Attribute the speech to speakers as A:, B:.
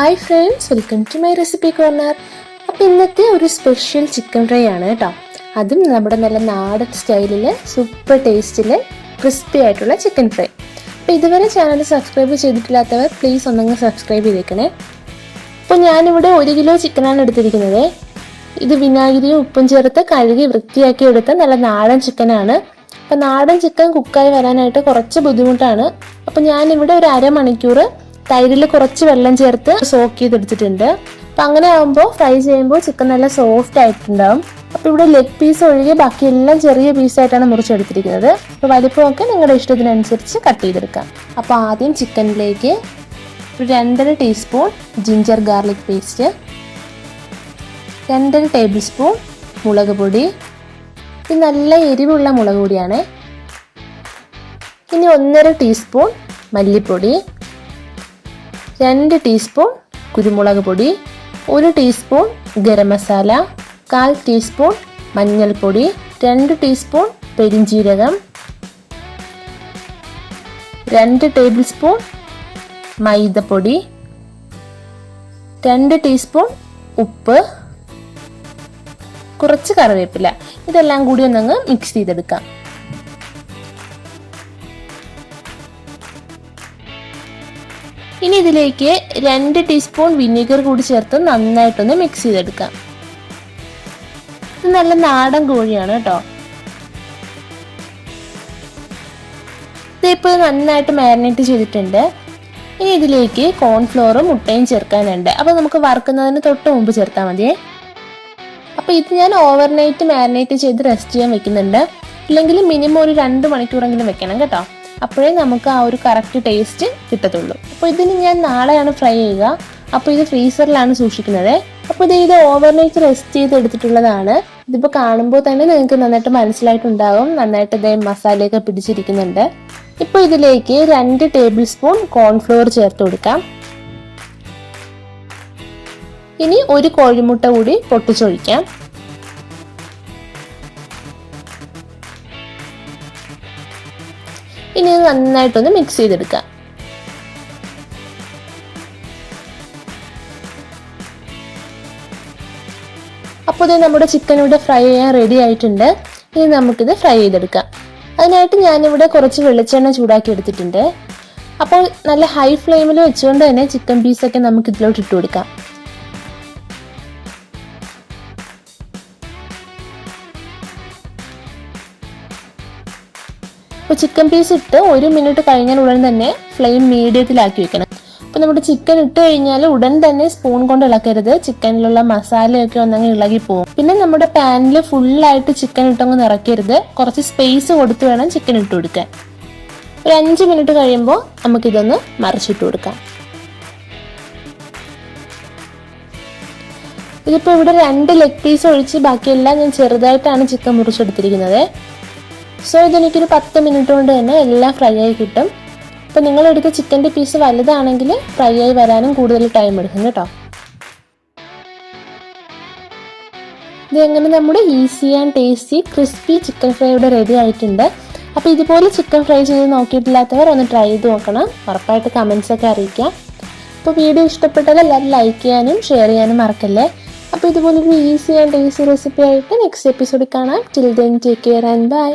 A: Hi friends, welcome to my recipe corner. അപ്പോൾ ഇന്നത്തെ ഒരു സ്പെഷ്യൽ ചിക്കൻ ഫ്രൈ ആണ് കേട്ടോ. അതും നമ്മുടെ നല്ല നാടൻ സ്റ്റൈലിൽ സൂപ്പർ ടേസ്റ്റിൽ ക്രിസ്പി ആയിട്ടുള്ള ചിക്കൻ ഫ്രൈ. അപ്പോൾ ഇതുവരെ ചാനൽ സബ്സ്ക്രൈബ് ചെയ്തിട്ടില്ലാത്തവർ പ്ലീസ് ഒന്നങ്ങ് സബ്സ്ക്രൈബ് ചെയ്തേക്കണേ. അപ്പോൾ ഞാനിവിടെ 1 കിലോ ചിക്കനാണ് എടുത്തിരിക്കുന്നത്. ഇത് വിനാഗിരിയും ഉപ്പും ചേർത്ത് കഴുകി വൃത്തിയാക്കി എടുത്ത നല്ല നാടൻ ചിക്കനാണ്. അപ്പോൾ നാടൻ ചിക്കൻ കുക്കായി വരാനായിട്ട് കുറച്ച് ബുദ്ധിമുട്ടാണ്. അപ്പോൾ ഞാനിവിടെ ഒരു അരമണിക്കൂർ തൈരിൽ കുറച്ച് വെള്ളം ചേർത്ത് സോക്ക് ചെയ്തെടുത്തിട്ടുണ്ട്. അപ്പം അങ്ങനെ ആകുമ്പോൾ ഫ്രൈ ചെയ്യുമ്പോൾ ചിക്കൻ നല്ല സോഫ്റ്റ് ആയിട്ടുണ്ടാവും. അപ്പോൾ ഇവിടെ ലെഗ് പീസ് ഒഴികെ ബാക്കിയെല്ലാം ചെറിയ പീസായിട്ടാണ് മുറിച്ചെടുത്തിരിക്കുന്നത്. അപ്പോൾ വലിപ്പമൊക്കെ നിങ്ങളുടെ ഇഷ്ടത്തിനനുസരിച്ച് കട്ട് ചെയ്തെടുക്കാം. അപ്പോൾ ആദ്യം ചിക്കനിലേക്ക് ഒരു 2.5 teaspoon ginger garlic paste, 2.5 table spoon മുളക് പൊടി. ഇത് നല്ല എരിവുള്ള മുളക് പൊടിയാണ്. ഇനി 1.5 ടീസ്പൂൺ മല്ലിപ്പൊടി, 2 ടീസ്പൂൺ കുരുമുളക് പൊടി, 1 ടീസ്പൂൺ ഗരം മസാല, 1/4 ടീസ്പൂൺ മഞ്ഞൾപ്പൊടി, 2 ടീസ്പൂൺ പെരിഞ്ജീരകം, 2 ടേബിൾ സ്പൂൺ മൈദപ്പൊടി, 2 ടീസ്പൂൺ ഉപ്പ്, കുറച്ച് കറിവേപ്പില. ഇതെല്ലാം കൂടി ഒന്നങ്ങ് മിക്സ് ചെയ്തെടുക്കാം. ഇനി ഇതിലേക്ക് 2 ടീസ്പൂൺ വിനീഗർ കൂടി ചേർത്ത് നന്നായിട്ടൊന്ന് മിക്സ് ചെയ്തെടുക്കാം. ഇത് നല്ല നാടൻ കോഴിയാണ് കേട്ടോ. ഇതിപ്പോൾ നന്നായിട്ട് മാരിനേറ്റ് ചെയ്തിട്ടുണ്ട്. ഇനി ഇതിലേക്ക് കോൺഫ്ലോറും മുട്ടയും ചേർക്കാനുണ്ട്. അപ്പോൾ നമുക്ക് വറുക്കുന്നതിന് തൊട്ട് മുമ്പ് ചേർത്താൽ മതിയേ. അപ്പോൾ ഇത് ഞാൻ ഓവർനൈറ്റ് മാരിനേറ്റ് ചെയ്ത് റെസ്റ്റ് ചെയ്യാൻ വെക്കുന്നുണ്ട്. ഇല്ലെങ്കിൽ മിനിമം ഒരു 2 മണിക്കൂറെങ്കിലും വെക്കണം കേട്ടോ. അപ്പോഴേ നമുക്ക് ആ ഒരു കറക്റ്റ് ടേസ്റ്റ് കിട്ടത്തുള്ളൂ. അപ്പോൾ ഇതിന് ഞാൻ നാളെയാണ് ഫ്രൈ ചെയ്യുക. അപ്പോൾ ഇത് ഫ്രീസറിലാണ് സൂക്ഷിക്കുന്നത്. അപ്പോൾ ഇത് ഓവർനൈറ്റ് റെസ്റ്റ് ചെയ്ത് എടുത്തിട്ടുള്ളതാണ്. ഇതിപ്പോൾ കാണുമ്പോൾ തന്നെ നിങ്ങൾക്ക് നന്നായിട്ട് മനസ്സിലായിട്ടുണ്ടാകും. നന്നായിട്ട് ഇതേ മസാലയൊക്കെ പിടിച്ചിരിക്കുന്നുണ്ട്. ഇപ്പോൾ ഇതിലേക്ക് 2 ടേബിൾ സ്പൂൺ കോൺഫ്ലോർ ചേർത്ത് കൊടുക്കാം. ഇനി ഒരു കോഴിമുട്ട കൂടി പൊട്ടിച്ചൊഴിക്കാം. ഇനി ഇത് നന്നായിട്ടൊന്ന് മിക്സ് ചെയ്തെടുക്കാം. അപ്പോൾ ഇത് നമ്മുടെ ചിക്കൻ ഇവിടെ ഫ്രൈ ചെയ്യാൻ റെഡി ആയിട്ടുണ്ട്. ഇനി നമുക്കിത് ഫ്രൈ ചെയ്തെടുക്കാം. അതിനായിട്ട് ഞാനിവിടെ കുറച്ച് വെളിച്ചെണ്ണ ചൂടാക്കി എടുത്തിട്ടുണ്ട്. അപ്പോൾ നല്ല ഹൈ ഫ്ലെയിമിൽ വെച്ചുകൊണ്ട് തന്നെ ചിക്കൻ പീസൊക്കെ നമുക്ക് ഇതിലോട്ട് ഇട്ട് കൊടുക്കാം. അപ്പോൾ ചിക്കൻ പീസ് ഇട്ട് 1 മിനിറ്റ് കഴിഞ്ഞാൽ ഉടൻ തന്നെ ഫ്ലെയിം മീഡിയത്തിലാക്കി വെക്കണം. അപ്പോൾ നമ്മുടെ ചിക്കൻ ഇട്ട് കഴിഞ്ഞാൽ ഉടൻ തന്നെ സ്പൂൺ കൊണ്ട് ഇളക്കരുത്. ചിക്കനിലുള്ള മസാലയൊക്കെ ഒന്നങ്ങ് ഇളകി പോകും. പിന്നെ നമ്മുടെ പാനിൽ ഫുള്ളായിട്ട് ചിക്കൻ ഇട്ടങ്ങ് നിറയ്ക്കരുത്. കുറച്ച് സ്പേസ് കൊടുത്ത് വേണം ചിക്കൻ ഇട്ട് കൊടുക്കാൻ. ഒരു 5 മിനിറ്റ് കഴിയുമ്പോൾ നമുക്കിതൊന്ന് മറിച്ചിട്ട് കൊടുക്കാം. ഇതിപ്പോൾ ഇവിടെ 2 ലെഗ് പീസ് ഒഴിച്ച് ബാക്കിയെല്ലാം ഞാൻ ചെറുതായിട്ടാണ് ചിക്കൻ മുറിച്ചെടുത്തിരിക്കുന്നത്. സോ ഇതെനിക്കൊരു 10 മിനിറ്റ് കൊണ്ട് തന്നെ എല്ലാം ഫ്രൈ ആയി കിട്ടും. അപ്പോൾ നിങ്ങളെടുത്ത ചിക്കൻ്റെ പീസ് വലുതാണെങ്കിൽ ഫ്രൈ ആയി വരാനും കൂടുതൽ ടൈം എടുക്കും കേട്ടോ. ഇതെങ്ങനെ നമ്മുടെ easy and tasty crispy chicken fry ഇവിടെ റെഡി ആയിട്ടുണ്ട്. അപ്പോൾ ഇതുപോലെ ചിക്കൻ ഫ്രൈ ചെയ്ത് നോക്കിയിട്ടില്ലാത്തവർ ഒന്ന് ട്രൈ ചെയ്ത് നോക്കണം. ഉറപ്പായിട്ട് കമൻസൊക്കെ അറിയിക്കാം. അപ്പോൾ വീഡിയോ ഇഷ്ടപ്പെട്ടാൽ എല്ലാവരും ലൈക്ക് ചെയ്യാനും ഷെയർ ചെയ്യാനും മറക്കല്ലേ. അപ്പോൾ ഇതുപോലൊരു ഈസി ആൻഡ് ടേസ്റ്റി റെസിപ്പി ആയിട്ട് നെക്സ്റ്റ് എപ്പിസോഡിൽ കാണാം. Till then take care and by.